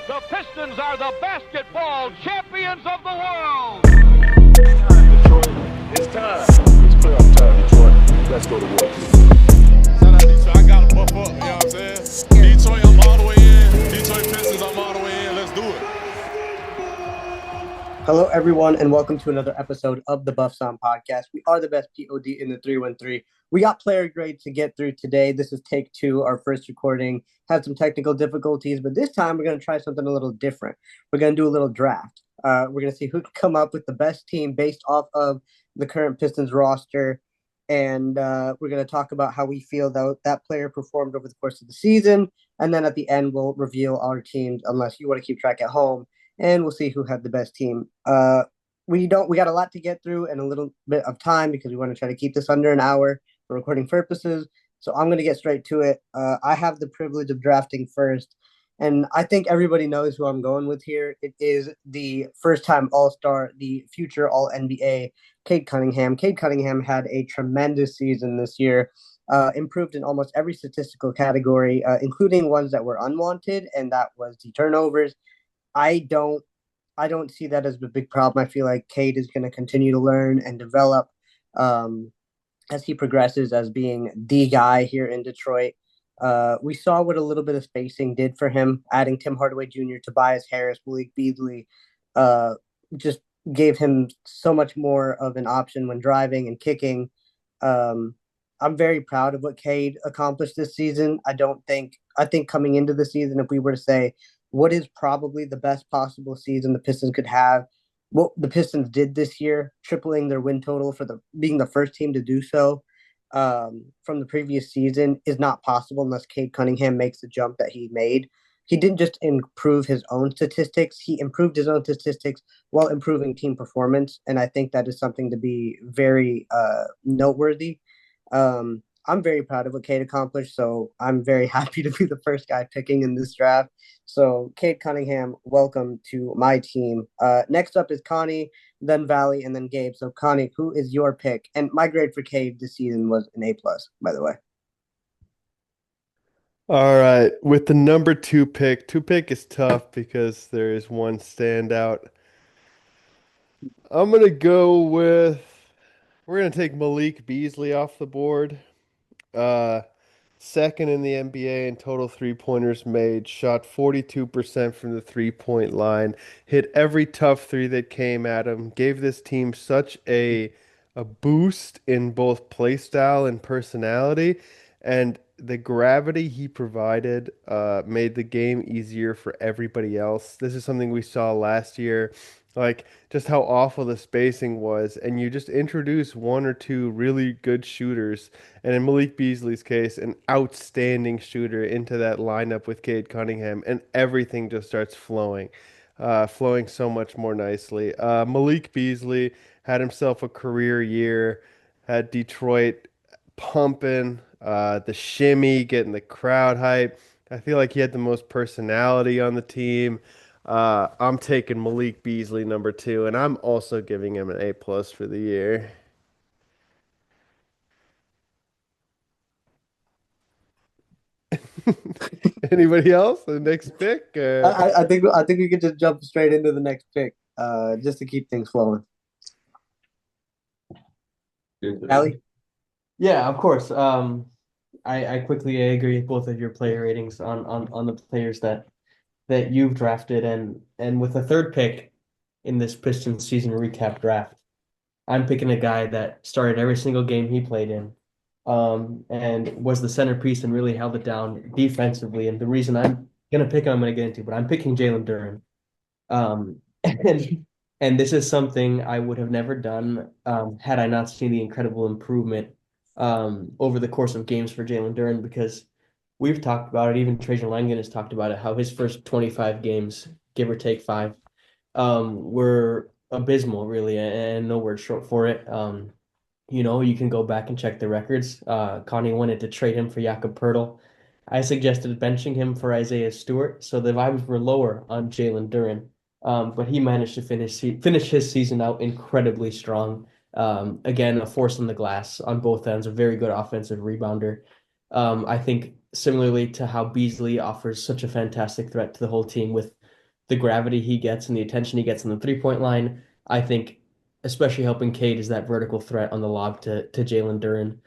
The Pistons are the basketball champions of the world. Detroit, it's time. It's playoff time, Detroit. Let's go to work. Shout out Detroit. I got to buff up, you know what I'm saying? Detroit, I'm all the way in. Detroit Pistons, I'm all the way in. Let's do it. Hello, everyone, and welcome to another episode of the Buff Sound Podcast. We are the best POD in the 313. We got player grade to get through today. This is take two, our first recording. Had some technical difficulties, but this time we're going to try something a little different. We're going to do a little draft. We're going to see who can come up with the best team based off of the current Pistons roster. And we're going to talk about how we feel that player performed over the course of the season. And then at the end, we'll reveal our teams, unless you want to keep track at home. And we'll see who had the best team. We got a lot to get through and a little bit of time because we want to try to keep this under an hour for recording purposes. So I'm going to get straight to it. I have the privilege of drafting first, and I think everybody knows who I'm going with here. It is the first-time All-Star, the future All-NBA, Cade Cunningham. Cade Cunningham had a tremendous season this year, improved in almost every statistical category, including ones that were unwanted, and that was the turnovers. I don't see that as a big problem. I feel like Cade is going to continue to learn and develop as he progresses as being the guy here in Detroit. We saw what a little bit of spacing did for him, adding Tim Hardaway Jr., Tobias Harris, Malik Beasley, just gave him so much more of an option when driving and kicking. I'm very proud of what Cade accomplished this season. I think coming into the season, if we were to say, what is probably the best possible season the Pistons could have? What the Pistons did this year, tripling their win total for being the first team to do so from the previous season, is not possible unless Cade Cunningham makes the jump that he made. He didn't just improve his own statistics; he improved his own statistics while improving team performance, and I think that is something to be very noteworthy. I'm very proud of what Cade accomplished, so I'm very happy to be the first guy picking in this draft. So, Cade Cunningham, welcome to my team. Next up is Connie, then Valley, and then Gabe. So, Connie, who is your pick? And my grade for Cade this season was an A+, by the way. All right, with the number two pick is tough because there is one standout. I'm gonna go with we're gonna take Malik Beasley off the board. Uh, Second in the NBA in total three-pointers made, shot 42% from the three-point line, hit every tough three that came at him, gave this team such a boost in both play style and personality, and the gravity he provided made the game easier for everybody else. This is something we saw last year, like just how awful the spacing was, and you just introduce one or two really good shooters, and in Malik Beasley's case, an outstanding shooter into that lineup with Cade Cunningham, and everything just starts flowing so much more nicely. Malik Beasley had himself a career year, had Detroit pumping, the shimmy, getting the crowd hype. I feel like he had the most personality on the team. I'm taking Malik Beasley number two, and I'm also giving him an A+ for the year. Anybody else? The next pick? I think we could just jump straight into the next pick, just to keep things flowing. Allie? Yeah, of course. I quickly agree with both of your player ratings on the players that you've drafted, and with the third pick in this Pistons season recap draft, I'm picking a guy that started every single game he played in, and was the centerpiece and really held it down defensively. And the reason I'm gonna pick him, I'm gonna get into, but I'm picking Jalen Duren. And this is something I would have never done had I not seen the incredible improvement over the course of games for Jalen Duren, because we've talked about it. Even Trajan Langdon has talked about it, how his first 25 games, give or take five, were abysmal, really, and no word short for it. You can go back and check the records. Connie wanted to trade him for Jakob Poeltl. I suggested benching him for Isaiah Stewart, so the vibes were lower on Jalen Duren. But he managed to finish his season out incredibly strong. Again, a force on the glass on both ends, a very good offensive rebounder. I think similarly to how Beasley offers such a fantastic threat to the whole team with the gravity he gets and the attention he gets in the 3-point line. I think especially helping Cade is that vertical threat on the lob to Jalen Duren,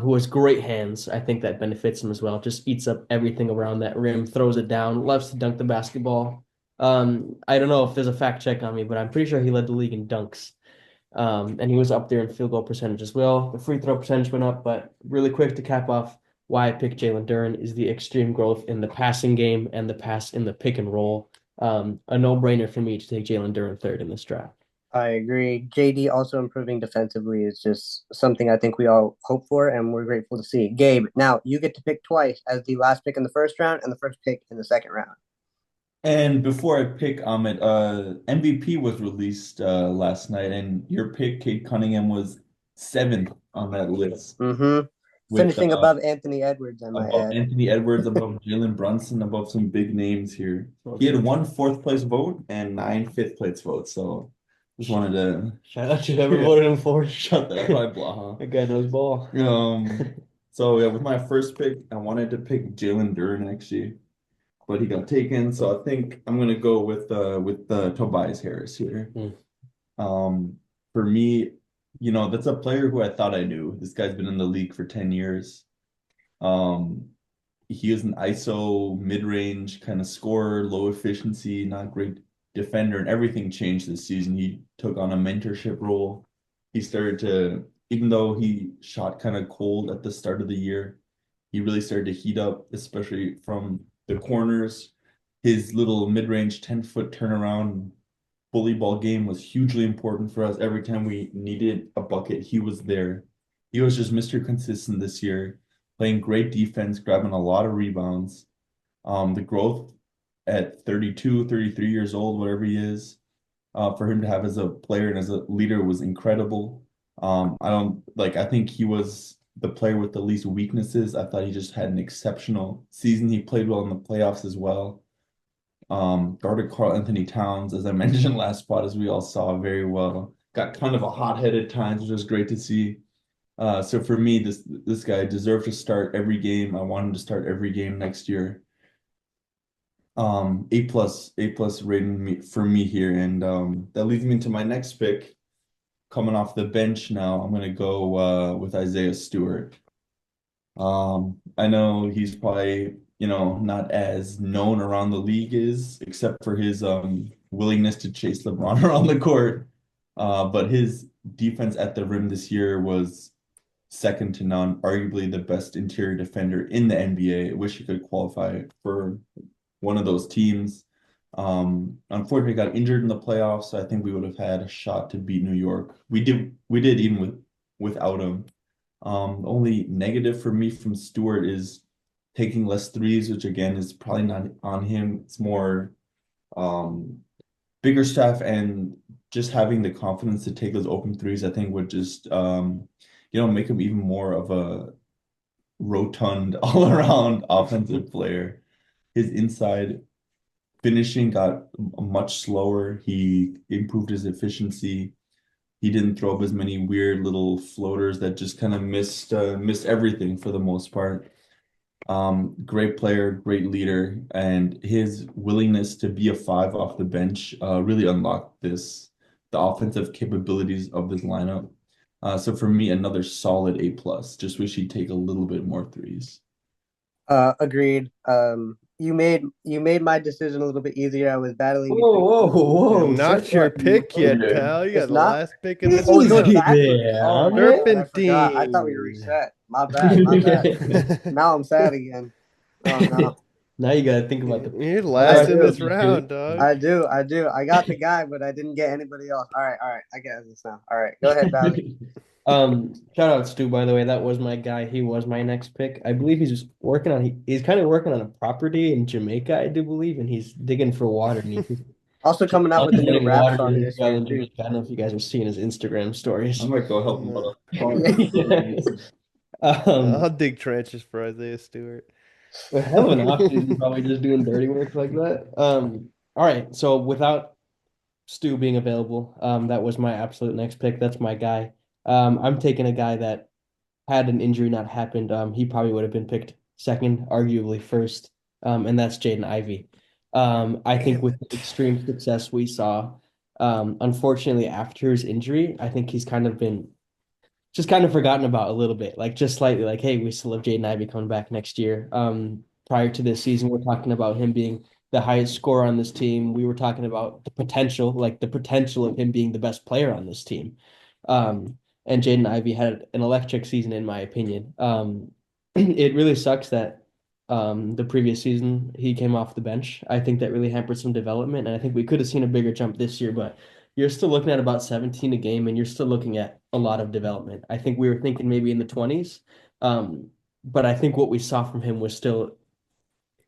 who has great hands. I think that benefits him as well. Just eats up everything around that rim, throws it down, loves to dunk the basketball. I don't know if there's a fact check on me, but I'm pretty sure he led the league in dunks. And he was up there in field goal percentage as well. The free throw percentage went up, but really quick to cap off why I picked Jalen Duren is the extreme growth in the passing game and the pass in the pick and roll. A no-brainer for me to take Jalen Duren third in this draft. I agree. JD also improving defensively is just something I think we all hope for, and we're grateful to see. Gabe, now you get to pick twice as the last pick in the first round and the first pick in the second round. And before I pick Ahmed, MVP was released last night, and your pick, Cade Cunningham, was 7th on that list. Mm-hmm. With, Finishing above Anthony Edwards, I might above add. Anthony Edwards, above Jalen Brunson, above some big names here. He had 1 4th place vote and 9 5th place votes. So just wanted to shout out to whoever voted him for. Shut that probably blah, huh? That guy knows ball. So yeah, with my first pick, I wanted to pick Jalen Duren actually, but he got taken. So I think I'm gonna go with Tobias Harris here. For me, that's a player who I thought I knew. This guy's been in the league for 10 years. He is an ISO mid-range kind of scorer, low efficiency, not great defender, and everything changed this season. He took on a mentorship role. He started to, even though he shot kind of cold at the start of the year, he really started to heat up, especially from the corners. His little mid-range 10-foot turnaround bully ball game was hugely important for us. Every time we needed a bucket, he was there. He was just Mr. Consistent this year, playing great defense, grabbing a lot of rebounds. The growth at 32, 33 years old, whatever he is, for him to have as a player and as a leader was incredible. I think he was the player with the least weaknesses. I thought he just had an exceptional season. He played well in the playoffs as well. Guarded Karl Anthony Towns, as I mentioned last spot, as we all saw very well. Got kind of a hot-headed times, which was great to see. So for me, this guy deserved to start every game. I want him to start every game next year. A plus rating for me here, and that leads me to my next pick. Coming off the bench now, I'm gonna go with Isaiah Stewart. I know he's probably not as known around the league except for his willingness to chase LeBron around the court. But his defense at the rim this year was second to none, arguably the best interior defender in the NBA. I wish he could qualify for one of those teams. Unfortunately got injured in the playoffs, so I think we would have had a shot to beat New York. We did even without him. Only negative for me from Stewart is taking less threes, which again is probably not on him. It's more bigger staff and just having the confidence to take those open threes, I think would just make him even more of a rotund all-around offensive player. His inside finishing got much slower. He improved his efficiency. He didn't throw up as many weird little floaters that just kind of missed everything for the most part. Great player, great leader, and his willingness to be a 5 off the bench really unlocked the offensive capabilities of this lineup. So for me, another solid A plus. Just wish he'd take a little bit more threes. Agreed. You made my decision a little bit easier. I was battling. Whoa! Not your pick yet, pal. You got the last pick in this Oh, no, round. oh, Serpentine. I thought we were reset. My bad. Now I'm sad again. Oh no. Now you gotta think about You're last in this round, dog. I do. I got the guy, but I didn't get anybody else. All right. I get this now. All right, go ahead, Bally. Shout out Stu, by the way. That was my guy. He was my next pick. I believe he's kind of working on a property in Jamaica, I do believe, and he's digging for water. And he's Also coming out with a new rap song this year. I don't know if you guys are seeing his Instagram stories. I might go help him out. I'll dig trenches for Isaiah Stewart. A hell of an option, probably just doing dirty work like that. All right, so without Stu being available, that was my absolute next pick. That's my guy. I'm taking a guy that had an injury not happened. He probably would have been picked second, arguably first, and that's Jaden Ivey. I think with the extreme success we saw, unfortunately after his injury, I think he's kind of been just kind of forgotten about a little bit, like just slightly, like, hey, we still have Jaden Ivey coming back next year. Prior to this season, we're talking about him being the highest scorer on this team. We were talking about the potential of him being the best player on this team. And Jaden Ivey had an electric season, in my opinion. It really sucks that the previous season he came off the bench. I think that really hampered some development, and I think we could have seen a bigger jump this year, but you're still looking at about 17 a game, and you're still looking at a lot of development. I think we were thinking maybe in the 20s, but I think what we saw from him was still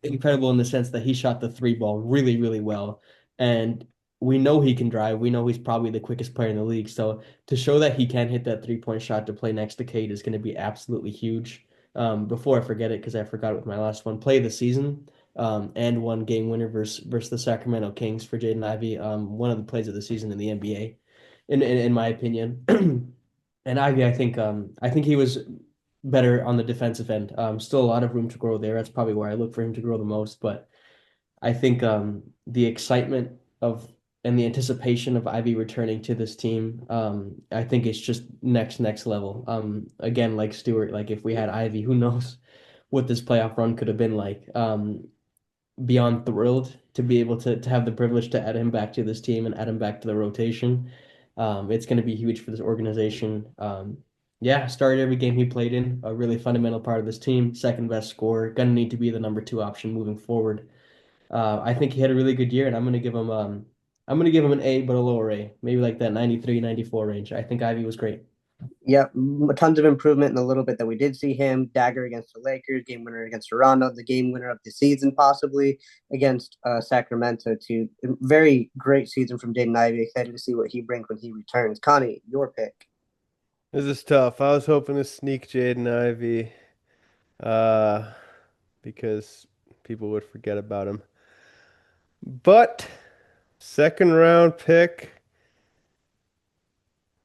incredible in the sense that he shot the three ball really, really well. And we know he can drive. We know he's probably the quickest player in the league. So to show that he can hit that 3-point shot to play next to Cade is going to be absolutely huge. Before I forget it, because I forgot it with my last one, play of the season, and one game winner versus the Sacramento Kings for Jaden Ivey. One of the plays of the season in the NBA, in my opinion. And Ivy, I think he was better on the defensive end. Still a lot of room to grow there. That's probably where I look for him to grow the most. But I think the excitement of and the anticipation of Ivy returning to this team, I think it's just next level. Again, like Stewart, like if we had Ivy, who knows what this playoff run could have been like. Beyond thrilled to be able to have the privilege to add him back to this team and add him back to the rotation. It's going to be huge for this organization. Yeah, started every game he played in, a really fundamental part of this team, second best scorer, going to need to be the number two option moving forward. I think he had a really good year, and I'm going to give him an A, but a lower A, maybe like that 93, 94 range. I think Ivy was great. Yep, tons of improvement in the little bit that we did see him. Dagger against the Lakers, game winner against Toronto, the game winner of the season possibly against Sacramento too. Very great season from Jaden Ivey. Excited to see what he brings when he returns. Connie, your pick. This is tough. I was hoping to sneak Jaden Ivey, uh, because people would forget about him. But second round pick.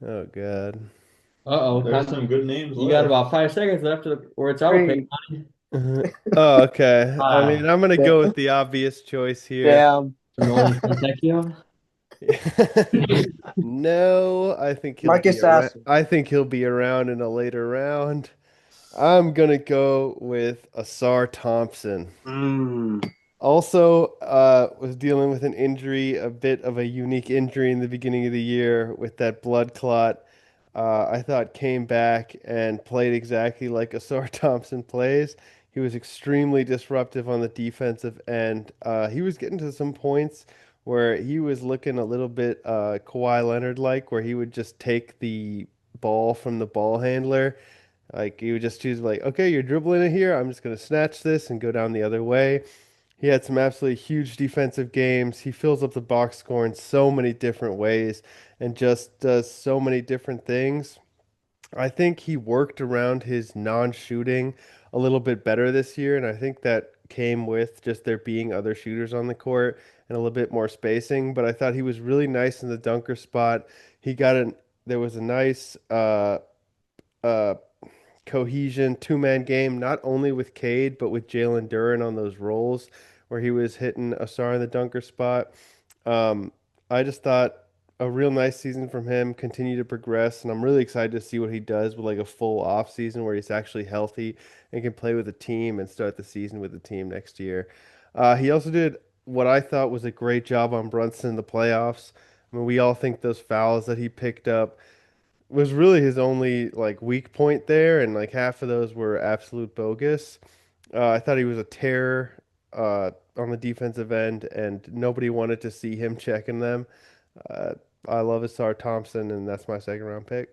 Oh God. Uh-oh, There's some good names you got left. about 5 seconds left, or it's our pick. Three. Oh, okay. I mean, Five. I'm gonna Yeah. go with the obvious choice here. Damn. Nolan Fontecchio. No, I think he'll Marcus be around. Sasser. I think he'll be around in a later round. I'm gonna go with Asar Thompson. Mm. Also, was dealing with an injury, a bit of a unique injury in the beginning of the year with that blood clot. I thought came back and played exactly like Asar Thompson plays. He was extremely disruptive on the defensive end. He was getting to some points where he was looking a little bit Kawhi Leonard like, where he would just take the ball from the ball handler. Like he would just choose like, okay, you're dribbling it here. I'm just gonna snatch this and go down the other way. He had some absolutely huge defensive games. He fills up the box score in so many different ways and just does so many different things. I think he worked around his non-shooting a little bit better this year, and I think that came with just there being other shooters on the court and a little bit more spacing. But I thought he was really nice in the dunker spot. He got an There was a nice uh cohesion two-man game, not only with Cade, but with Jalen Duren on those rolls where he was hitting Asar in the dunker spot. Um, I just thought a real nice season from him, continue to progress, and I'm really excited to see what he does with like a full off season where he's actually healthy and can play with the team and start the season with the team next year. He also did what I thought was a great job on Brunson in the playoffs. I mean, we all think those fouls that he picked up was really his only like weak point there, and like half of those were absolute bogus. I thought he was a terror on the defensive end, and nobody wanted to see him checking them. Uh, I love Asar Thompson, and that's my second round pick.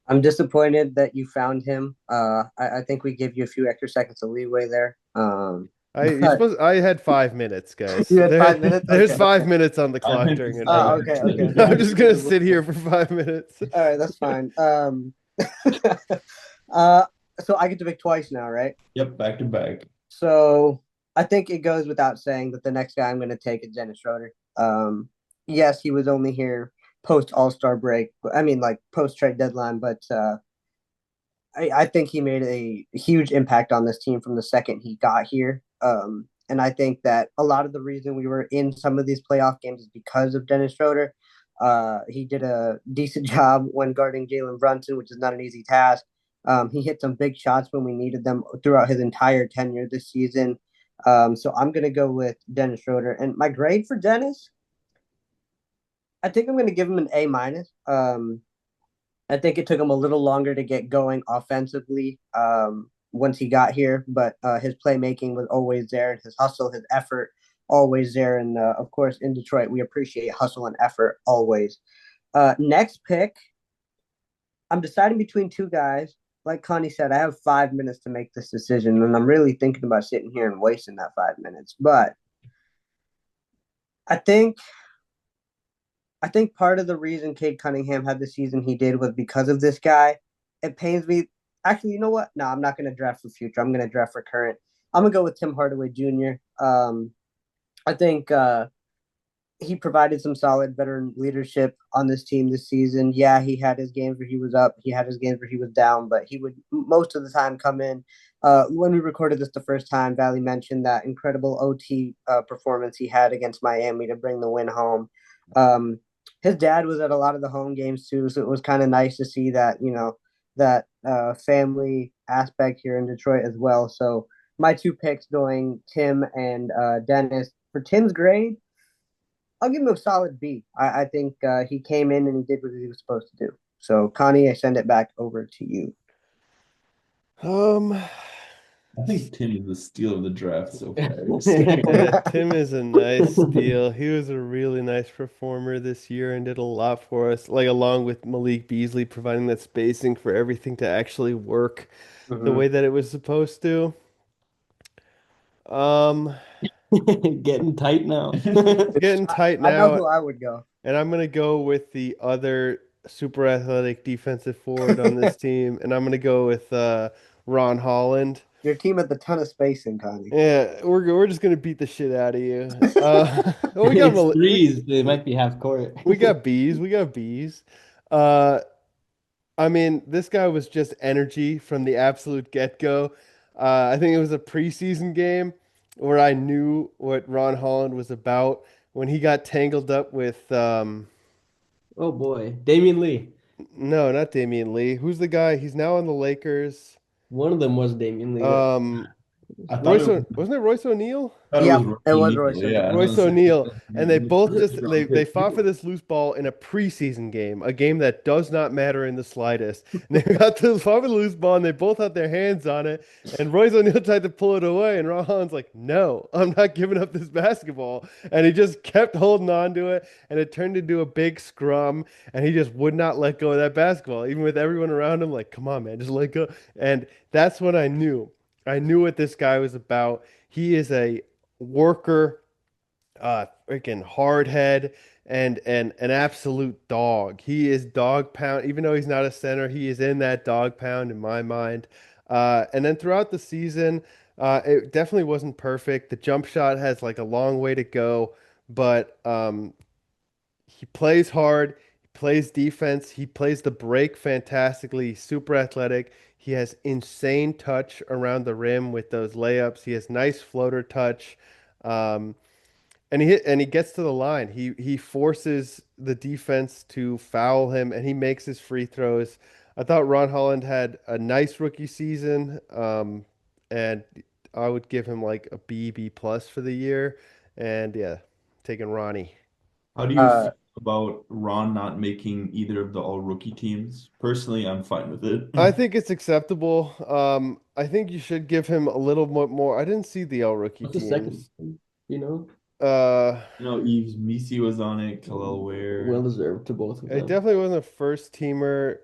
I'm disappointed that you found him. I think we give you a few extra seconds of leeway there. But I had 5 minutes, guys. you had 5 minutes. There's Okay. 5 minutes on the I clock meant to during an say hour. Okay. Okay. I'm just gonna sit here for 5 minutes. All right, that's fine. Uh, so I get to pick twice now, right? Yep, back to back. So I think it goes without saying that the next guy I'm going to take is Dennis Schroeder. Yes, he was only here post All-Star break. I mean, like post trade deadline, but I think he made a huge impact on this team from the second he got here. And I think that a lot of the reason we were in some of these playoff games is because of Dennis Schroeder. He did a decent job when guarding Jalen Brunson, which is not an easy task. He hit some big shots when we needed them throughout his entire tenure this season. So I'm going to go with Dennis Schroeder. And my grade for Dennis, I think I'm going to give him an A minus. I think it took him a little longer to get going offensively once he got here, but his playmaking was always there, and his hustle, his effort, always there. And of course, in Detroit, we appreciate hustle and effort always. Next pick, I'm deciding between two guys. Like Connie said, I have 5 minutes to make this decision, and I'm really thinking about sitting here and wasting that 5 minutes. But I think part of the reason Cade Cunningham had the season he did was because of this guy. It pains me. Actually, you know what? No, I'm not going to draft for future. I'm going to draft for current. I'm going to go with Tim Hardaway Jr. I think he provided some solid veteran leadership on this team this season. Yeah, he had his games where he was up. He had his games where he was down, but he would most of the time come in. When we recorded this the first time, Valley mentioned that incredible OT performance he had against Miami to bring the win home. His dad was at a lot of the home games too, so it was kind of nice to see that, that family aspect here in Detroit as well. So my two picks going Tim and Dennis. For Tim's grade, I'll give him a solid B. I think he came in and he did what he was supposed to do. So Connie, I send it back over to you. I think Tim is the steal of the draft so far. Yeah, Tim is a nice steal. He was a really nice performer this year and did a lot for us, like along with Malik Beasley providing that spacing for everything to actually work the way that it was supposed to. Getting tight now. Getting tight I know now, who I would go. and I'm gonna go with the other super athletic defensive forward on this team, and I'm gonna go with Ron Holland. Your team has a ton of spacing, Connie. Yeah, we're just gonna beat the shit out of you. Well, It's threes. They might be half court. we got bees. We got bees. Uh, I mean, this guy was just energy from the absolute get-go. I think it was a preseason game where I knew what Ron Holland was about when he got tangled up with Oh boy, Damian Lee. no, not Damian Lee. Who's the guy? He's now on the Lakers. One of them was Damian Lee. Um, I thought Wasn't it Royce O'Neal? Yeah, Royce it was O'Neal. Royce O'Neal. Yeah, I Royce was gonna say, O'Neal, and they both first just round they pick. fought for this loose ball in a preseason game, a game that does not matter in the slightest. And they got to fought for the loose ball, and they both had their hands on it. And Royce O'Neal tried to pull it away, and Ron Holland's like, "No, I'm not giving up this basketball." And he just kept holding on to it, and it turned into a big scrum, and he just would not let go of that basketball, even with everyone around him like, "Come on, man, just let go." And that's when I knew. I knew what this guy was about. He is a worker, freaking hardhead, and an absolute dog. He is dog pound, even though he's not a center, he is in that dog pound in my mind. And then throughout the season, it definitely wasn't perfect. The jump shot has like a long way to go, but he plays hard, he plays defense, he plays the break fantastically, he's super athletic. He has insane touch around the rim with those layups. He has nice floater touch. Um, and he gets to the line. He forces the defense to foul him, and he makes his free throws. I thought Ron Holland had a nice rookie season, and I would give him like a B plus for the year. And yeah, taking Ronnie. How do you feel about Ron not making either of the all rookie teams? Personally, I'm fine with it. I think it's acceptable. I think you should give him a little more. I didn't see the all rookie What's the second? teams. You know, Eves Misi was on it, Khalil Ware. well deserved to both of It them. definitely wasn't a first teamer.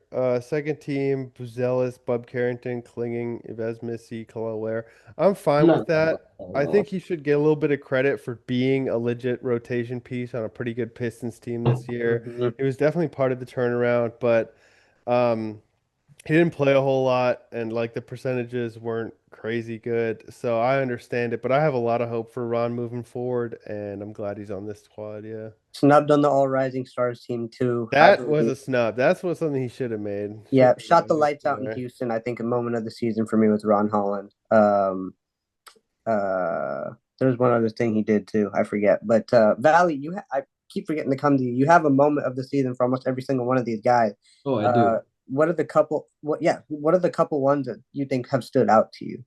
Second team, Buzelis, Bub Carrington, Klinging, Yves Missy, Khalil Ware. I'm fine Not with that. bad. I think he should get a little bit of credit for being a legit rotation piece on a pretty good Pistons team this year. Mhm. He was definitely part of the turnaround, but um, he didn't play a whole lot, and like the percentages weren't crazy good. So I understand it, but I have a lot of hope for Ron moving forward, and I'm glad he's on this squad. Yeah. Snubbed on the All Rising Stars team too. That was a snub. That's what something he should have made. Yeah, Should shot the have lights out in there. Houston. I think a moment of the season for me was Ron Holland. There's one other thing he did too. I forget. But Valley, I keep forgetting to come to you. You have a moment of the season for almost every single one of these guys. Oh, I do. What are the couple ones that you think have stood out to you?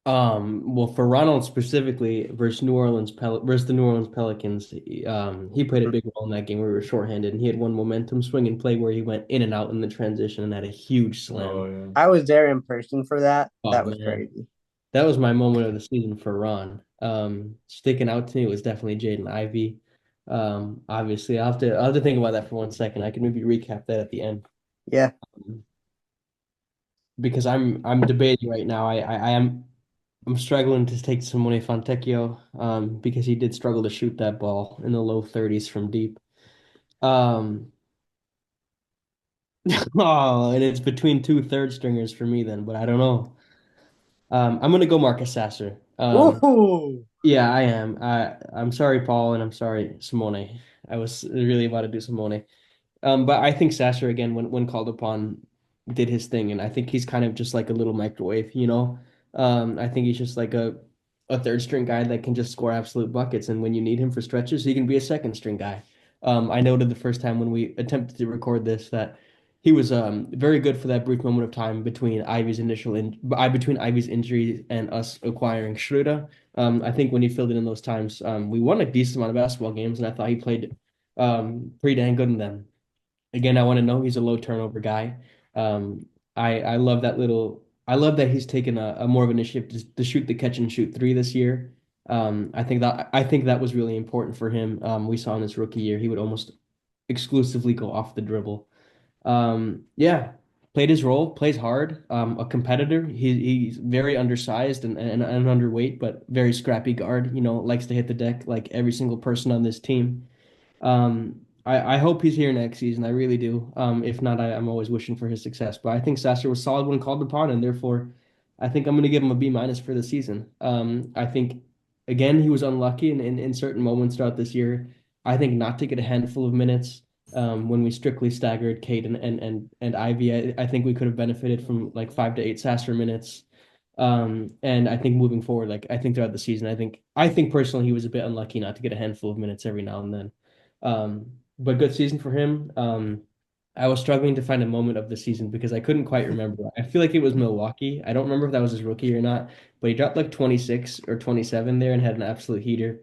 Well, for Ronald specifically versus versus the New Orleans Pelicans, he played a big role in that game where we were shorthanded, and he had one momentum swing and play where he went in and out in the transition and had a huge slam. Oh yeah. I was there in person for that. Oh, That was man. crazy. That was my moment of the season for Ron. Sticking out to me was definitely Jaden Ivey. Obviously, I'll have to think about that for 1 second. I can maybe recap that at the end. Yeah. Because I'm debating right now. I'm struggling to take Simone Fontecchio because he did struggle to shoot that ball in the low 30s from deep. Um, oh, and it's between two third stringers for me then, but I don't know. I'm gonna go Marcus Sasser. Ooh. Yeah, I am. I'm sorry, Paul, and I'm sorry, Simone. I was really about to do Simone. But I think Sasser again, when called upon, did his thing, and I think he's kind of just like a little microwave, you know. I think he's just like a third string guy that can just score absolute buckets, and when you need him for stretches, he can be a second string guy. I noted the first time when we attempted to record this that he was very good for that brief moment of time between between Ivy's injury and us acquiring Schroeder. I think when he filled in those times, we won a decent amount of basketball games, and I thought he played pretty dang good in them. Again, I want to know he's a low turnover guy. Um, I love that little. I love that he's taken a more of an initiative to shoot the catch and shoot three this year. I think that was really important for him. We saw in his rookie year he would almost exclusively go off the dribble. Yeah, played his role, plays hard. A competitor. He's very undersized and underweight, but very scrappy guard. You know, likes to hit the deck like every single person on this team. I hope he's here next season. I really do. If not, I'm always wishing for his success. But I think Sasser was solid when called upon, and therefore, I think I'm going to give him a B minus for the season. I think again he was unlucky in certain moments throughout this year. I think not to get a handful of minutes when we strictly staggered Kate and Ivy. I think we could have benefited from like 5 to 8 Sasser minutes. And I think moving forward, like I think throughout the season, I think personally he was a bit unlucky not to get a handful of minutes every now and then. But good season for him. I was struggling to find a moment of the season because I couldn't quite remember. I feel like it was Milwaukee. I don't remember if that was his rookie or not, but he dropped like 26 or 27 there and had an absolute heater.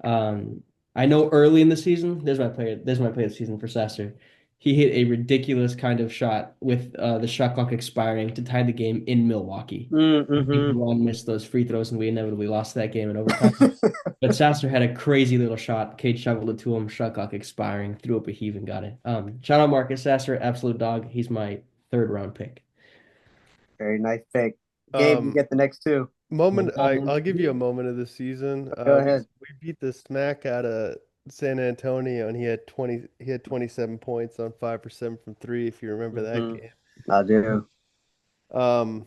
Um, I know early in the season, there's my play of the season for Sasser. He hit a ridiculous kind of shot with the shot clock expiring to tie the game in Milwaukee. I think Mm-hmm. Ron missed those free throws and we inevitably lost that game in overtime. But Sasser had a crazy little shot. Cade shoveled it to him, shot clock expiring, threw up a heave and got it. Shout out Marcus Sasser, absolute dog. He's my third round pick. Very nice pick. Gabe, you get the next two. I'll give you a moment of the season. Go We ahead. beat the smack out of San Antonio, and he had 27 points on 5% from three, if you remember that Mhm. game. I do.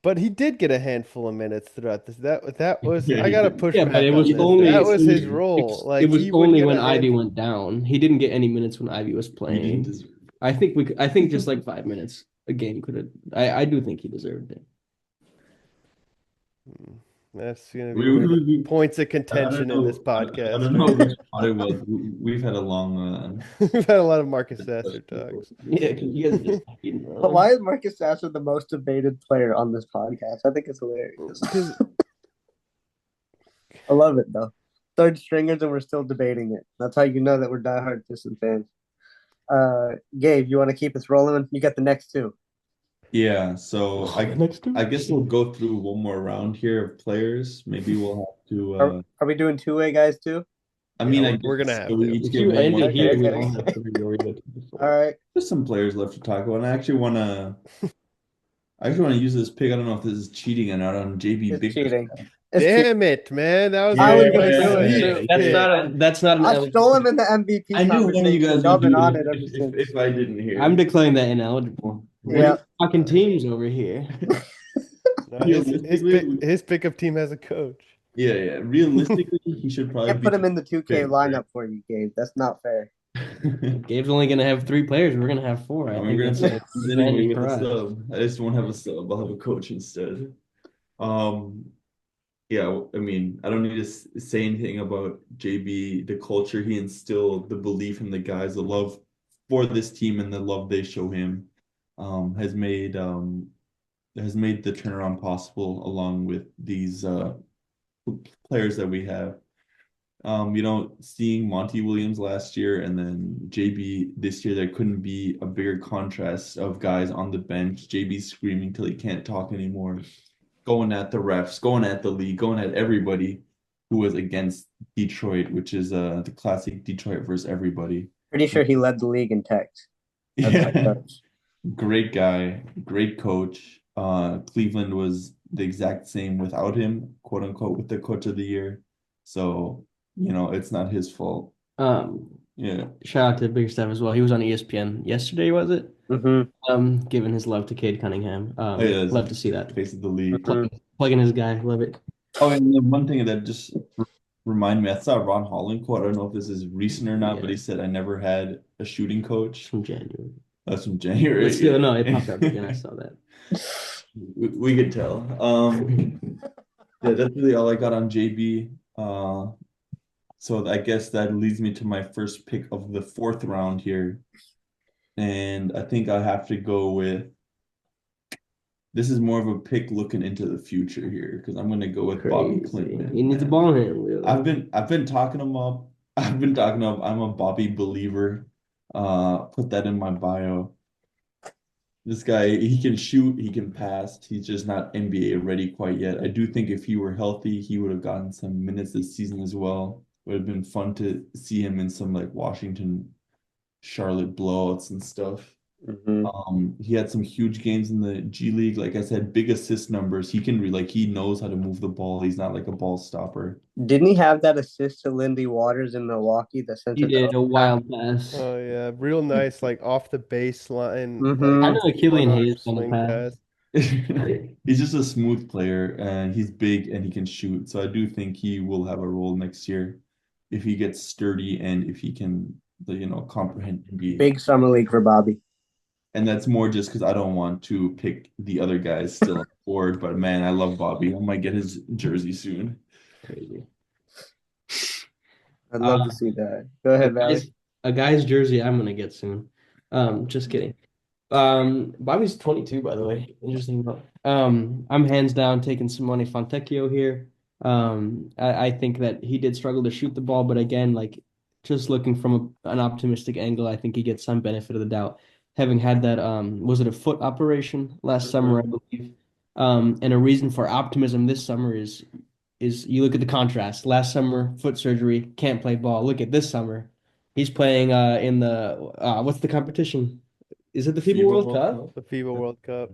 But he did get a handful of minutes throughout this. That was Yeah, I he gotta did. push Yeah, but back it on was this. only That was his role. it Like was he would only get when a Ivy handful. went down. He didn't get any minutes when Ivy was He didn't playing. deserve. I think just like 5 minutes a game could have. I do think he deserved it. That's gonna be We, one we, of the we, points of I don't contention in this know. I podcast don't know right which there. spot it was. We've had a long. We've had a lot of Marcus Sasser talks. Yeah, because you guys just But why is Marcus Sasser the most debated player on this podcast? I think it's hilarious. Because I love it though. Third stringers and we're still debating it. That's how you know that we're diehard Pistons fans. Gabe, you want to keep us rolling? You got the next two. Yeah, so next to I guess we'll go through one more round here of players. Maybe we'll have to. Are we doing two-way guys too? I mean, Yeah, I we're gonna guess have so we to. each If get you one end more it here, we player. all have three or we go All right. There's some players left to talk about. And I actually want to use this pick. I don't know if this is cheating or not on JB It's Bickerstaff. cheating. It's damn it, man, that was I was my gonna do it, sleep That's pick. not an I stole him in the MVP I knew one of you conversation. guys Y'all would been do on it it ever if, since. if I didn't hear. I'm declaring that ineligible. Yeah. Fucking teams over here. No, his pickup team has a coach. Yeah. Realistically, he should probably Can't put him in the 2K picked, lineup for you, Gabe. That's not fair. Gabe's only gonna have three players. We're gonna have four. I I'm think gonna that's say an anyway advantage with for a us. sub. I just won't have a sub. I'll have a coach instead. Um, Yeah, I mean, I don't need to say anything about JB, the culture he instilled, the belief in the guys, the love for this team and the love they show him, um, has made um, has made the turnaround possible along with these players that we have. Seeing Monty Williams last year and then JB this year, there couldn't be a bigger contrast of guys on the bench. JB screaming till he can't talk anymore, going at the refs, going at the league, going at everybody who was against Detroit, which is the classic Detroit versus everybody. Pretty sure he led the league in text. That's how it Yeah, goes. great guy, great coach. Cleveland was the exact same without him, quote unquote, with the coach of the year. So, it's not his fault. Um, Yeah. Shout out to Big Steph as well. He was on ESPN yesterday, was it? Mm-hmm. Giving his love to Cade Cunningham. Oh, yeah, that's Love to the see that. face of the league. Mm-hmm. Plugging his guy. Love it. Oh, and then one thing that just remind me, I saw a Ron Holland quote. I don't know if this is recent or not, but Yeah, he said, "I never had a shooting coach." from January. That's from But still, no, it January. popped up again. I saw that. We could tell. Yeah, that's really all I got on JB. So I guess that leads me to my first pick of the fourth round here. And I think I have to go with this is more of a pick looking into the future here because I'm gonna go with Bobby Crazy. He Klinkman, needs a man. ball handler. I've been talking him up. I've been talking up. I'm a Bobby believer. Put that in my bio. This guy, he can shoot, he can pass. He's just not NBA ready quite yet. I do think if he were healthy, he would have gotten some minutes this season as well. Would have been fun to see him in some like Washington, Charlotte blowouts and stuff. Mm-hmm. He had some huge games in the G League. Like I said, big assist numbers. He can like he knows how to move the ball. He's not like a ball stopper. Didn't he have that assist to Lindy Waters in Milwaukee that sent He it did to a wild pass. Oh yeah, real nice, like off the baseline, like I Mm-hmm. know a Killian one arm Hayes on the swing pass. pass. He's just a smooth player and he's big and he can shoot. So I do think he will have a role next year if he gets sturdy and if he can, comprehend NBA. Big summer league for Bobby. And that's more just because I don't want to pick the other guys still on the board. But man, I love Bobby. I might get his jersey soon. Crazy. I'd Uh, love to see that. Go a ahead, Valley. guy's, a guy's jersey I'm gonna get soon. Just kidding. Bobby's 22, by the way. Interesting. I'm hands down taking Simone Fontecchio here. I think that he did struggle to shoot the ball, but again, like just looking from an optimistic angle, I think he gets some benefit of the doubt. Having had that, was it a foot operation last summer, I believe? And a reason for optimism this summer is you look at the contrast. Last summer, foot surgery, can't play ball. Look at this summer. He's playing in the what's the competition? Is it the FIBA FIBA World World Cup? Cup. The FIBA World Cup.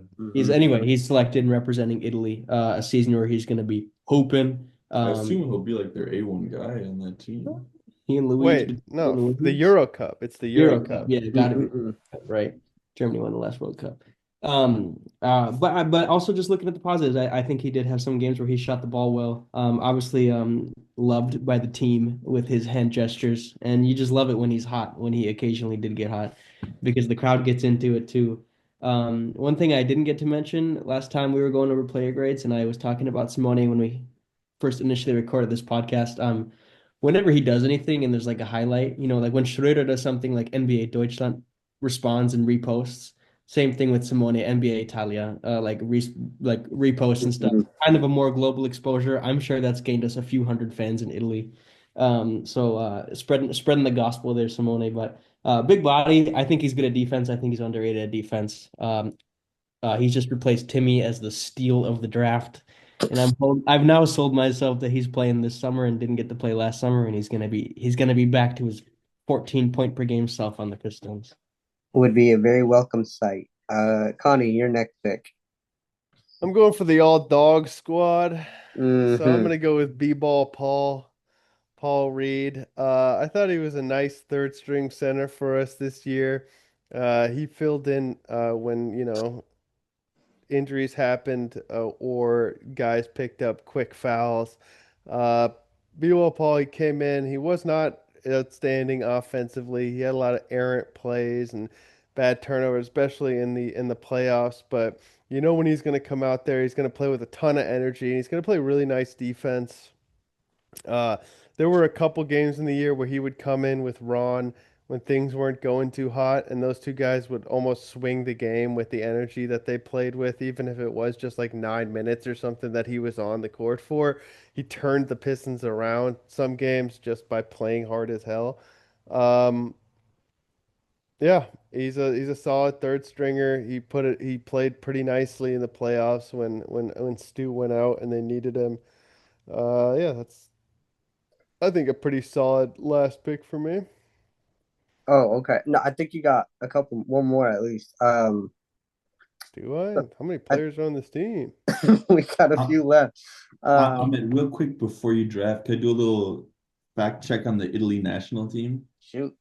He's selected and representing Italy, a season where he's going to be hooping. I assume he'll be like their A1 guy on that team. He and Wait, Luigi no, between the Luigi. Euro Cup. It's the Euro Cup. Yeah, got to be Mm-hmm. right. Germany won the last World Cup. But also just looking at the positives, I think he did have some games where he shot the ball well. Obviously, loved by the team with his hand gestures, and you just love it when he's hot, when he occasionally did get hot, because the crowd gets into it too. One thing I didn't get to mention last time we were going over player grades, and I was talking about Simone when we first initially recorded this podcast. Whenever he does anything and there's like a highlight, like when Schroeder does something like NBA Deutschland responds and reposts. Same thing with Simone, NBA Italia, like reposts and stuff. Mm-hmm. Kind of a more global exposure. I'm sure that's gained us a few hundred fans in Italy. Spreading the gospel there, Simone. But big body. I think he's good at defense. I think he's underrated at defense. He's just replaced Timmy as the steal of the draft. And I've now sold myself that he's playing this summer and didn't get to play last summer, and he's gonna be back to his 14 point per game self on the Pistons. Would be a very welcome sight. Connie, your next pick. I'm going for the all dog squad. So I'm Mm-hmm. gonna go with B-ball Paul Reed. I thought he was a nice third string center for us this year. He filled in when, injuries happened or guys picked up quick fouls. Uh, B-ball Paul, he came in. He was not outstanding offensively. He had a lot of errant plays and bad turnovers, especially in the playoffs. But you know when he's going to come out there, he's going to play with a ton of energy, and he's going to play really nice defense. Uh, there were a couple games in the year where he would come in with Ron when things weren't going too hot, and those two guys would almost swing the game with the energy that they played with, even if it was just like 9 minutes or something that he was on the court for. He turned the Pistons around some games just by playing hard as hell. Um, yeah, he's a solid third stringer. He played pretty nicely in the playoffs when Stu went out and they needed him. Yeah, that's I think a pretty solid last pick for me. Oh, okay. No, I think you got one more at least. Do I? How many players are on this team? We got a Uh, few left. Real quick before you draft, could I do a little fact check on the Italy national team? Shoot.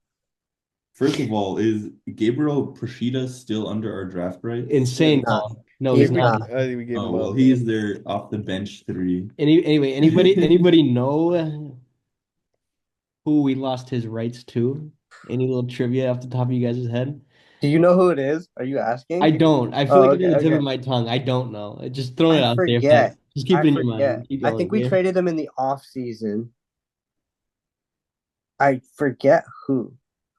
First of all, is Gabriel Procida still under our draft rights? Insane He's not. call. No, He's he's We, not. not. I think we gave Oh him well, up. he is their off the bench three. Anyway, anybody know who we lost his rights to? Any little trivia off the top of you guys' head? Do you know who it is? Are you I asking? don't. I feel Oh, like it's okay, on the tip okay. of my tongue. I don't know. Just throwing it I out there, but forget. just keep I it in your forget. mind. Keep I going, think we okay? traded him in the off season. I forget who.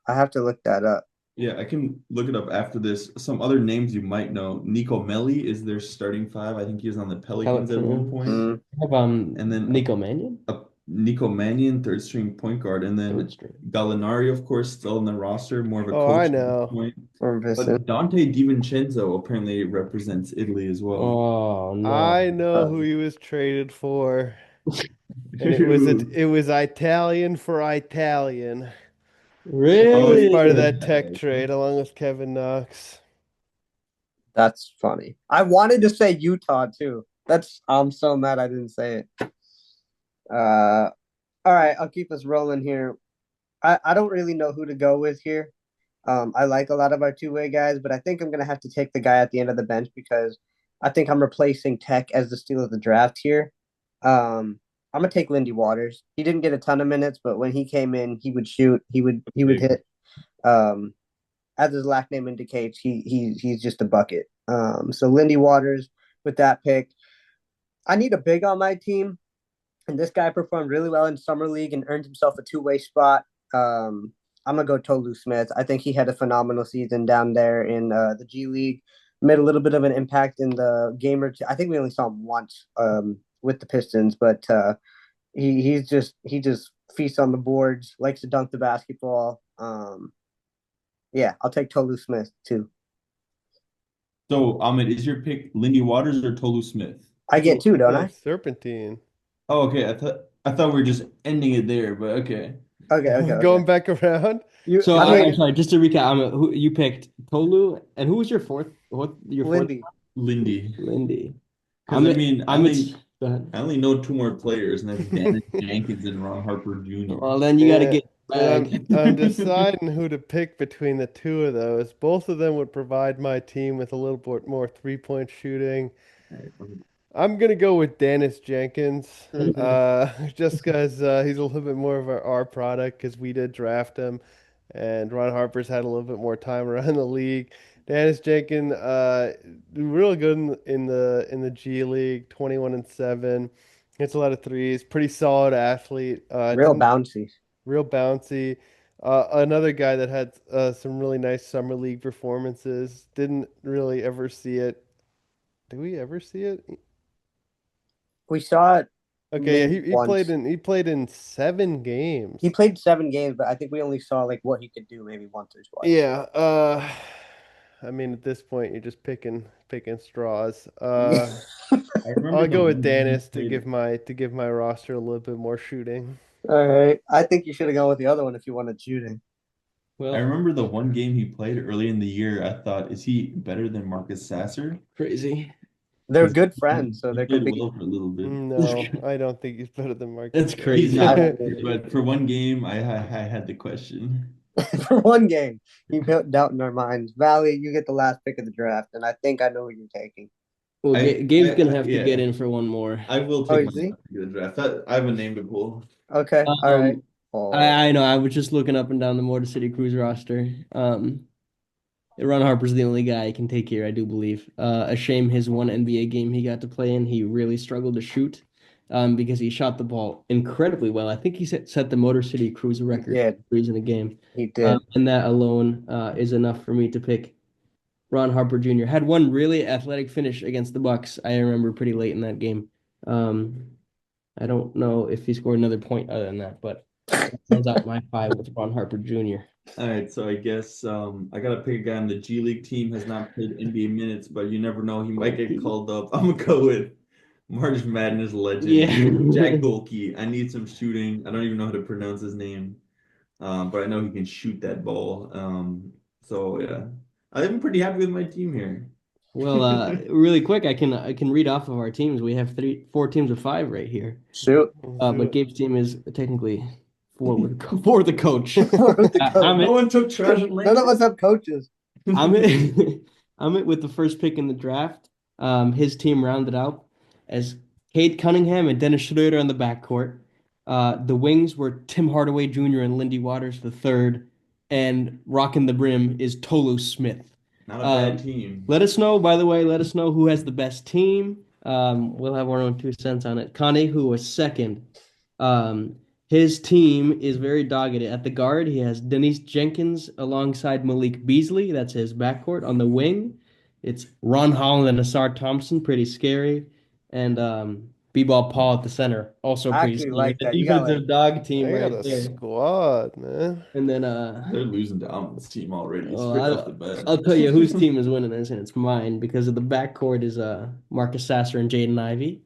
I have to look that up. Yeah, I can look it up after this. Some other names you might know. Nico Melli is their starting five. I think he was on the Pelicans at one Pelicans. point. Mm, I have And then Nico Mannion, Nico Mannion, third string point guard. And third then string. Gallinari, of course, still on the roster, more of a Oh, I coach at this know. point. or But Vincent. Dante DiVincenzo apparently represents Italy as well. Oh no. I know who he was traded for, and Who? it was Italian for Italian. He Oh, was yeah, part of Really? that tech trade along with Kevin Knox. That's funny. I wanted to say Utah too. I'm so mad I didn't say it. All right, I'll keep us rolling here. I don't really know who to go with here. I like a lot of our two-way guys, but I think I'm gonna have to take the guy at the end of the bench because I think I'm replacing Tech as the steal of the draft here. I'm gonna take Lindy Waters. He didn't get a ton of minutes, but when he came in, he would shoot. He would big. hit. Um, as his last name indicates, he's just a bucket. So Lindy Waters with that pick. I need a big on my team, and this guy performed really well in summer league and earned himself a two-way spot. I'm gonna go Tolu Smith. I think he had a phenomenal season down there in the G League. Made a little bit of an impact in the game or two. I think we only saw him once with the Pistons, but he just feasts on the boards, likes to dunk the basketball. Yeah, I'll take Tolu Smith too. So, Ahmed, is your pick Lindy Waters or Tolu Smith? I get two, don't Yeah, I? Serpentine. Oh, okay. I thought we were just ending it there, but okay. Okay. Going back around. So I I'm mean, sorry, just to recap, who you picked Tolu, and who was your fourth? What your fourth? Lindy. Lindy. Lindy. Because I mean, I'm go ahead. I only know two more players, and that's Dennis Jenkins and Ron Harper Jr. Well, then you got to Yeah, get and back. I'm deciding who to pick between the two of those. Both of them would provide my team with a little bit more three-point shooting. I'm gonna go with Dennis Jenkins, Mhm. just because he's a little bit more of our product because we did draft him, and Ron Harper's had a little bit more time around the league. Dennis Jenkins, real good in the G League, 21-7, hits a lot of threes, pretty solid athlete. Real Didn't bouncy. real bouncy. Another guy that had some really nice summer league performances. Didn't really ever see it. Did we ever see it? We saw it Okay, yeah, maybe once. he played in seven He games. played 7 games, but I think we only saw like what he could do maybe once or twice. Yeah, I mean at this point you're just picking straws. I remember I'll the go with one game he Dennis played. to give my roster a little bit more shooting. All right. I think you should have gone with the other one if you wanted shooting. I Well, remember the one game he played early in the year. I thought, is he better than Marcus Sasser? crazy. They're Because good friends, so he they played compete. well for a little bit. No, I don't think he's better than Marcus That's He's crazy. not, Sasser. but for one game, I had the question. For one game, you put doubt in our minds. Valley, you get the last pick of the draft, and I think I know who you're taking. Well, Gabe's gonna have to get Yeah, in for one more. I will Oh, take you my see? the draft. I have a name to pull. Okay. All right. Um, Oh, I know. I was just looking up and down the Motor City Cruise roster. Ron Harper's the only guy I can take here, I do believe. A shame his one NBA game he got to play in, he really struggled to shoot because he shot the ball incredibly well. I think he set the Motor City Cruiser He record did. for threes in a game. He did. And that alone is enough for me to pick Ron Harper Jr. Had one really athletic finish against the Bucks. I remember pretty late in that game. Um, I don't know if he scored another point other than that, but that rounds out my five with Ron Harper Jr. All right, so I guess I gotta pick a guy on the G League team, has not played NBA minutes, but you never know, he might get called up. I'm gonna go with March Madness legend, Jack Yeah. Golke. I need some shooting. I don't even know how to pronounce his name, but I know he can shoot that ball. So yeah, I'm pretty happy with my team here. Well, really quick, I can read off of our teams. We have four teams of five right here. Shoot. Let's do But it. Gabe's team is technically four with for the coach. For the coach. I'm No it. one took Trash and None of us have coaches. I'm it. I'm it with the first pick in the draft. His team rounded out as Cade Cunningham and Dennis Schroeder on the backcourt. The wings were Tim Hardaway Jr. and Lindy Waters the third, and rocking the brim is Tolu Smith. Not a bad team. Let us know, by the way, let us know who has the best team. We'll have our own 2 cents on it. Connie, who was second. His team is very dogged. At the guard, he has Denise Jenkins alongside Malik Beasley. That's his backcourt. On the wing, it's Ron Holland and Asar Thompson. Pretty scary. And B-Ball Paul at the center. Also I pretty actually scary. like The that. You got defensive dog team I got right a there. squad, man. And then They're losing to Almond's team already. well, Straight off the bat. I'll tell you whose team is winning this, and it's mine because of the backcourt is Marcus Sasser and Jaden Ivey.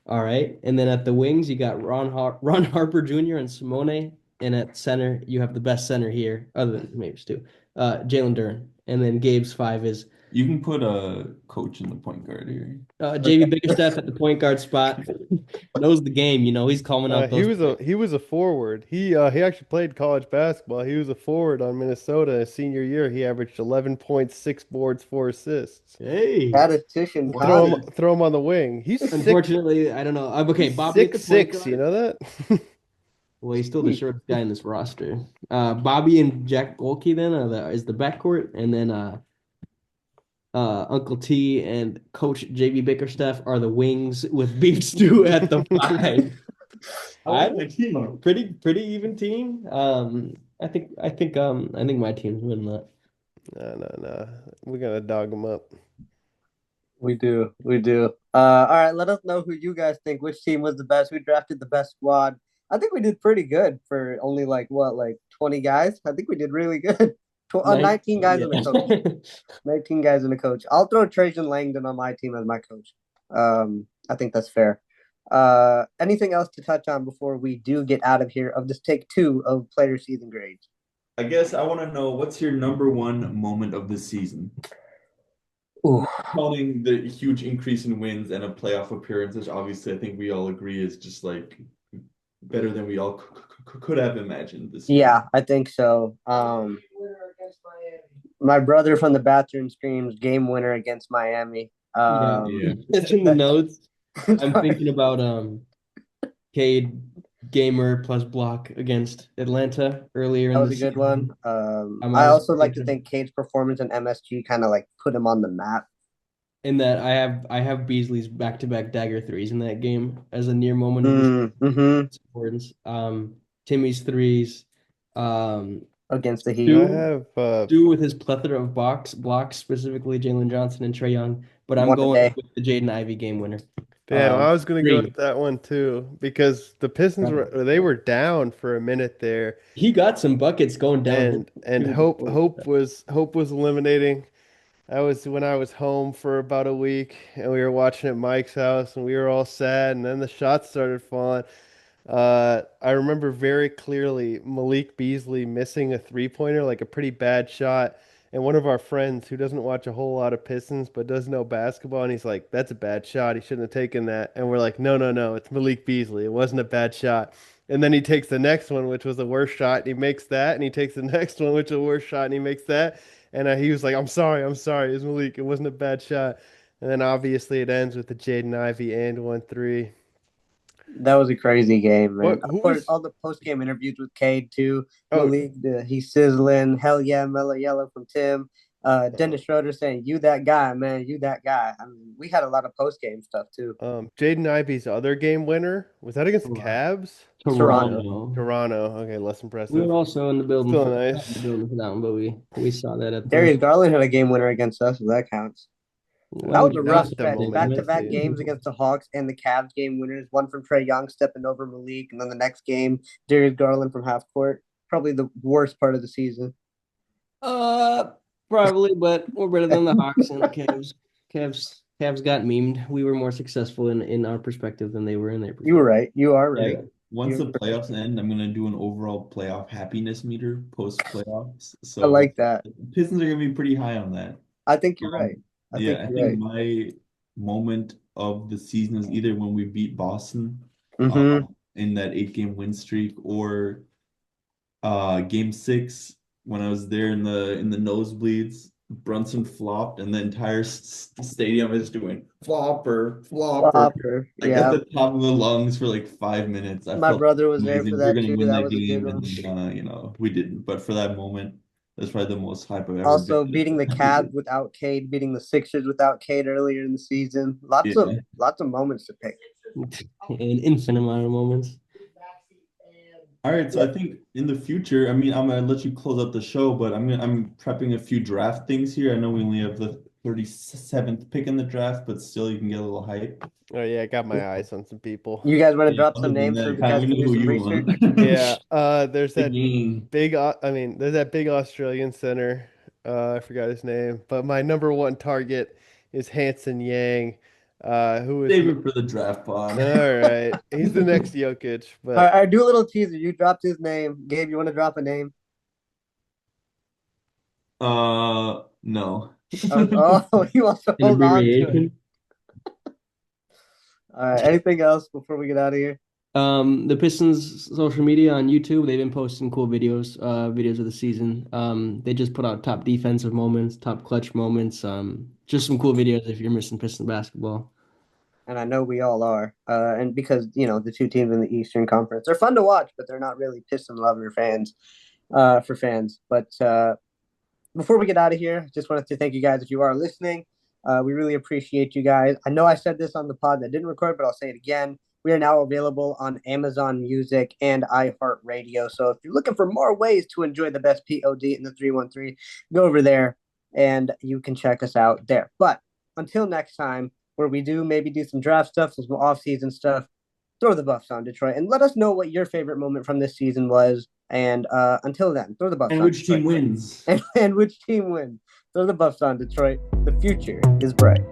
All right, and then at the wings you got Ron Harper Jr. and Simone, and at center you have the best center here, other than maybe Stu, Jalen Duren, and then Gabe's five is You can put a coach in the point guard here. JV Bickerstaff at the point guard spot. Knows the game, he's calling out He those. was a forward. He actually played college basketball. He was a forward on Minnesota his senior year. He averaged 11.6 boards, 4 assists. Hey, Statistician Throw got him throw him on the wing. He's unfortunately, I don't know. Okay, He's Bobby at the point 6'6", guard. you know that? Well, he's still the shortest guy in this roster. Bobby and Jack Golke then is the backcourt, and then Uncle T and Coach JV Bickerstaff are the wings with Beef Stew at the five. I like team. Pretty even team. I think my team's winning that. No. We're gonna dog him up. We do. We do. All right, let us know who you guys think, which team was the best, who drafted the best squad. I think we did pretty good for only like 20 guys. I think we did really good. 19 guys and a coach. 19 guys and a coach. I'll throw Trajan Langdon on my team as my coach. I think that's fair. Anything else to touch on before we do get out of here of this take two of player season grades? I guess I want to know, what's your number one moment of the season? Ooh. Counting the huge increase in wins and a playoff appearance, which obviously I think we all agree is just like better than we all could have imagined this year. Yeah, I think so. My brother from the bathroom screams game winner against Miami. Yeah. It's in the notes. I'm thinking about Cade Gamer plus block against Atlanta earlier That in was the a good season. one. I also like to think Cade's performance in MSG kind of like put him on the map. In that I have Beasley's back-to-back dagger threes in that game as a near moment of importance. Timmy's threes. Against the Heat. Stu, I have Stu with his plethora of blocks, specifically Jalen Johnson and Trae Young. But I'm One a going day. with the Jaden Ivey game winner. damn, I was gonna go three. with that one too because the Pistons were down for a minute there, He got some buckets going down. and Hope was eliminating. I was when I was home for about a week, and we were watching at Mike's house, and we were all sad, and then the shots started falling. I remember very clearly Malik Beasley missing a three-pointer, like a pretty bad shot. And one of our friends who doesn't watch a whole lot of Pistons but does know basketball, and he's like, "That's a bad shot. He shouldn't have taken that." And we're like, "No, it's Malik Beasley. It wasn't a bad shot." And then he takes the next one, which was the worst shot, and he makes that. And he takes the next one, which is the worst shot, and he makes that. And he was like, I'm sorry. It was Malik. It wasn't a bad shot." And then obviously it ends with the Jaden Ivey and 1-3. That was a crazy game, man. Who Of course, was? all the post game interviews with Cade too. Oh, Malik, he's sizzling. Hell yeah, Mellow Yellow from Tim. Dennis Schroeder saying, "You that guy, man, you that guy." I mean, we had a lot of post game stuff too. Jaden Ivey's other game winner, was that against the Cavs? Toronto. Toronto. Okay, less We impressive. were also in the building Still for nice. the building for that one, but we saw that at Darius the Garland had a game winner against us, so that counts. That was a rough Not the stretch. moment Back to to back see. games against the Hawks and the Cavs game winners. One from Trae Young stepping over Malik, and then the next game, Darius Garland from half court. Probably the worst part of the season. Probably, but we're better than the Hawks and the Cavs. Cavs got memed. We were more successful in our perspective than they were in their perspective. You were right. You are right. Yeah. Once the playoffs end, I'm gonna do an overall playoff happiness meter post playoffs. So I like that. Pistons are gonna be pretty high on that. I think you're right. I think my moment of the season is either when we beat Boston in that 8-game win streak, or game 6 when I was there in the nosebleeds. Brunson flopped, and the entire stadium is doing flopper. Like Yeah. at the top of the lungs for like 5 minutes. My brother was there for that We're gonna too. win That that was a good game, one. and we didn't. But for that moment, that's probably the most hype I've ever Also, been. beating the Cavs without Cade, beating the Sixers without Cade earlier in the season. Lots of moments to pick. An infinite amount of moments. All right, so I think in the future, I mean, I'm gonna let you close out the show, but I'm prepping a few draft things here. I know we only have the 37th pick in the draft, but still you can get a little hype. Oh yeah, I got my eyes on some people. You guys want to drop Other some than names that, for Kyle, guys we to know do who some you research? want. Yeah, there's that Gang. big, there's that big Australian center. I forgot his name, but my number one target is Hanson Yang, who is Save it for the draft pod. all right. He's the next Jokic, but All right, do a little teaser. You dropped his name. Gabe, you want to drop a name? No. You want to An hold on to it. abbreviation. All right, anything else before we get out of here? The Pistons social media on YouTube, they've been posting cool videos of the season. They just put out top defensive moments, top clutch moments, just some cool videos if you're missing Piston basketball. And I know we all are. And because, the two teams in the Eastern Conference, they're fun to watch, but they're not really Piston lover fans, for fans. But before we get out of here, just wanted to thank you guys if you are listening. We really appreciate you guys. I know I said this on the pod that didn't record, but I'll say it again. We are now available on Amazon Music and iHeartRadio. So if you're looking for more ways to enjoy the best POD in the 313, go over there and you can check us out there. But until next time, where we maybe do some draft stuff, some off-season stuff, throw the Buffs on Detroit and let us know what your favorite moment from this season was. And until then, throw the Buffs on which Detroit. team wins? And which team wins. Throw the Buffs on Detroit. The future is bright.